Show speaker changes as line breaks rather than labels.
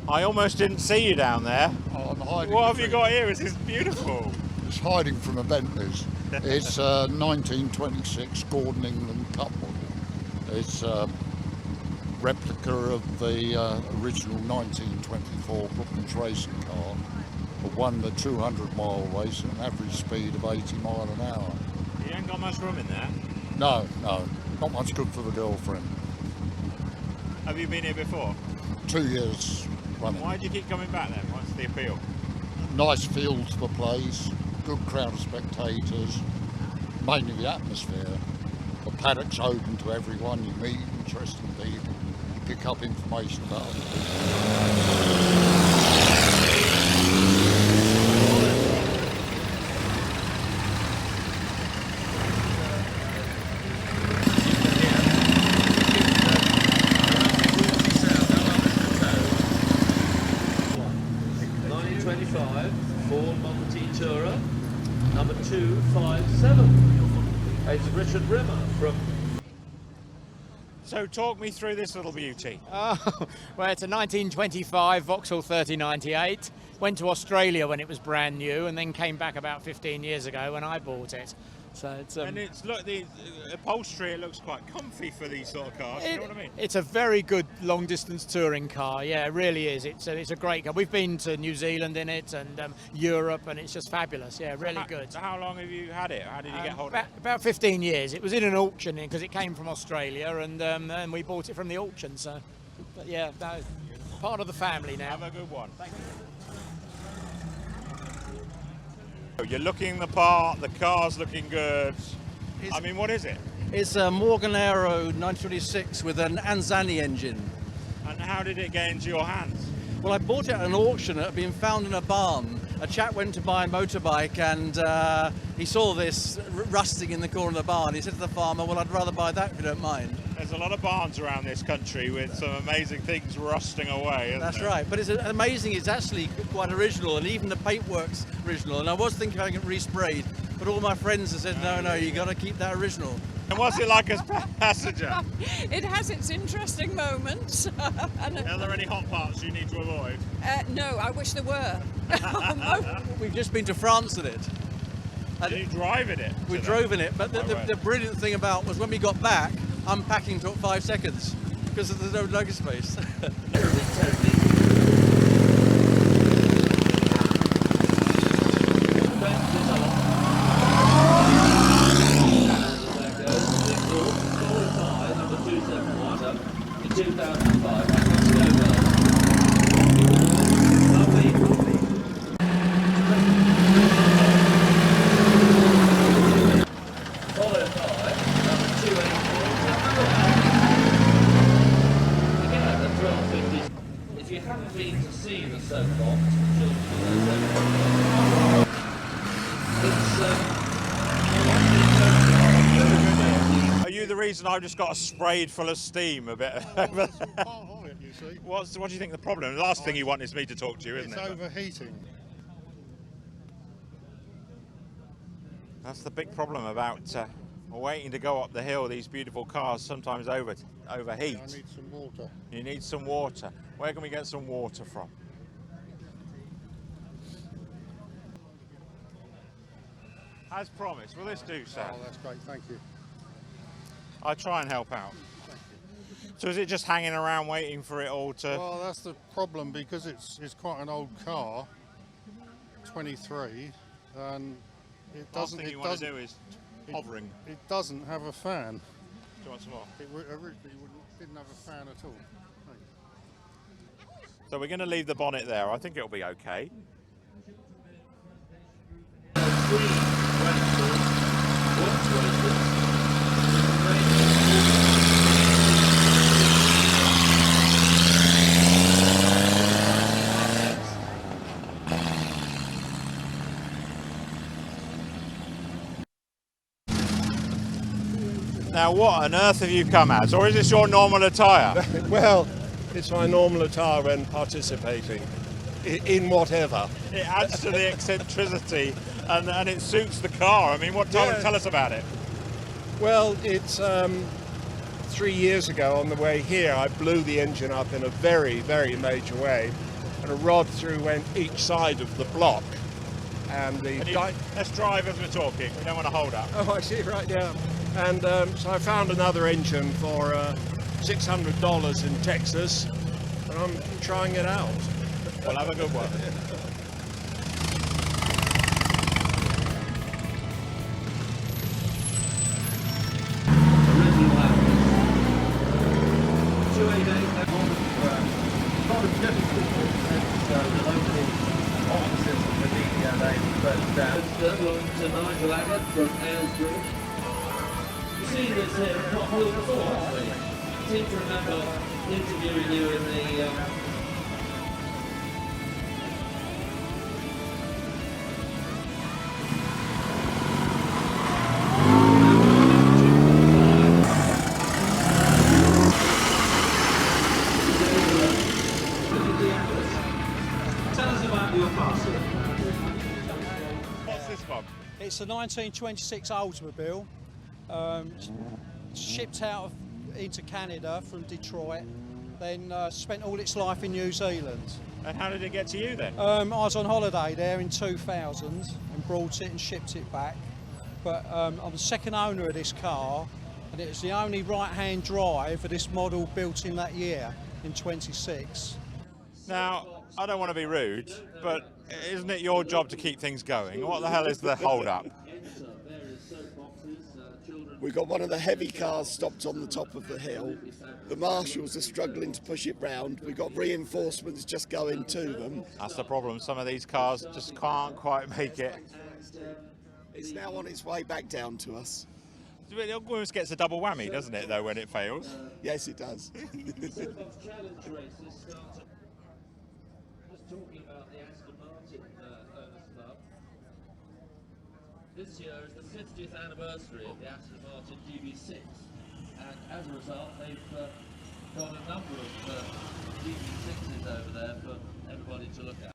I almost didn't see you down there.
Oh, I'm hiding.
What have you got here? This is beautiful.
It's hiding from a Bentley's. It's 1926 Gordon England Cup model. It's a replica of the original 1924 Brooklands racing car. It won the 200-mile race at an average speed of 80 miles an hour.
You ain't got much room in there?
No, not much good for the girlfriend.
Have you been here before?
2 years running.
Why do you keep coming back then? What's the appeal?
Nice fields for plays, good crowd of spectators, mainly the atmosphere. The paddock's open to everyone, you meet interesting people, you pick up information about other people.
25, Ford Model T Tourer, number 257. It's Richard Rimmer from...
So talk me through this little beauty.
Oh, well, it's a 1925 Vauxhall 3098. Went to Australia when it was brand new and then came back about 15 years ago when I bought it. So it's
and it's, look, the upholstery, it looks quite comfy for these sort of cars, you know what I mean?
It's a very good long distance touring car, yeah, it really is. It's a great car. We've been to New Zealand in it and Europe, and it's just fabulous, yeah, really good.
So how long have you had it? How did you get hold of it?
About 15 years. It was in an auction because it came from Australia, and we bought it from the auction, so, but yeah, no, part of the family now.
Have a good one. Thank you. You're looking the part, the car's looking good. I mean, what is it?
It's a Morgan Aero 926 with an Anzani engine.
And how did it get into your hands?
Well, I bought it at an auction. It had been found in a barn. A chap went to buy a motorbike and he saw this rusting in the corner of the barn. He said to the farmer, well, I'd rather buy that if you don't mind.
There's a lot of barns around this country with some amazing things rusting away, isn't
That's
there?
right, but it's amazing. It's actually quite original, and even the paintwork's original. And I was thinking of having it resprayed, but all my friends have said, no, you got to keep that original.
And what's it like as passenger?
It has its interesting moments.
Are there any hot parts you need to avoid?
No, I wish there were.
We've just been to France in it.
Did you drive in it?
We drove in it, but the brilliant thing about was when we got back, unpacking took 5 seconds because there's no luggage space.
I've just got sprayed full of steam a bit.
Part of it, you see.
What do you think the problem? The last thing you want is me to talk to you, isn't it?
It's overheating.
That's the big problem about waiting to go up the hill. These beautiful cars sometimes overheat.
I need some water.
You need some water. Where can we get some water from? As promised. Will this do, sir?
Oh, that's great. Thank you.
I'll try and help out. So is it just hanging around waiting for it all to...
Well, that's the problem because it's quite an old car, 23, and it doesn't...
Last thing you want to do is hovering.
It doesn't have a fan.
Do you want some more?
It originally didn't have a fan at all.
So we're going to leave the bonnet there. I think it'll be okay. Now, what on earth have you come as, or is this your normal attire?
Well, it's my normal attire when participating in whatever.
It adds to the eccentricity, and it suits the car. I mean, tell us about it.
Well, it's 3 years ago on the way here, I blew the engine up in a very, very major way, and a rod through went each side of the block. And
let's drive as we're talking. We don't want to hold up.
Oh, I see, right, yeah. And so I found another engine for $600 in Texas, and I'm trying it out.
Well, have a good one.
To Nigel Abbott from Aylesbury. You've seen this here at Kop Hill before, haven't we? I seem to remember interviewing you in the Tell us about your parcel.
What's this one?
It's a 1926 Oldsmobile, shipped out into Canada from Detroit, then spent all its life in New Zealand.
And how did it get to you then?
I was on holiday there in 2000 and brought it and shipped it back. But I'm the second owner of this car, and it was the only right-hand drive of this model built in that year, in 26.
Now, I don't want to be rude, but isn't it your job to keep things going? What the hell is the hold-up?
We've got one of the heavy cars stopped on the top of the hill. The marshals are struggling to push it round. We've got reinforcements just going to them.
That's the problem. Some of these cars just can't quite make it.
It's now on its way back down to us.
It almost gets a double whammy, doesn't it, though, when it fails?
Yes, it does.
Talking about the Aston Martin Owners Club. This year is the 50th anniversary of the Aston Martin DB6, and as a result they've got a number of DB6s over there for everybody to look at.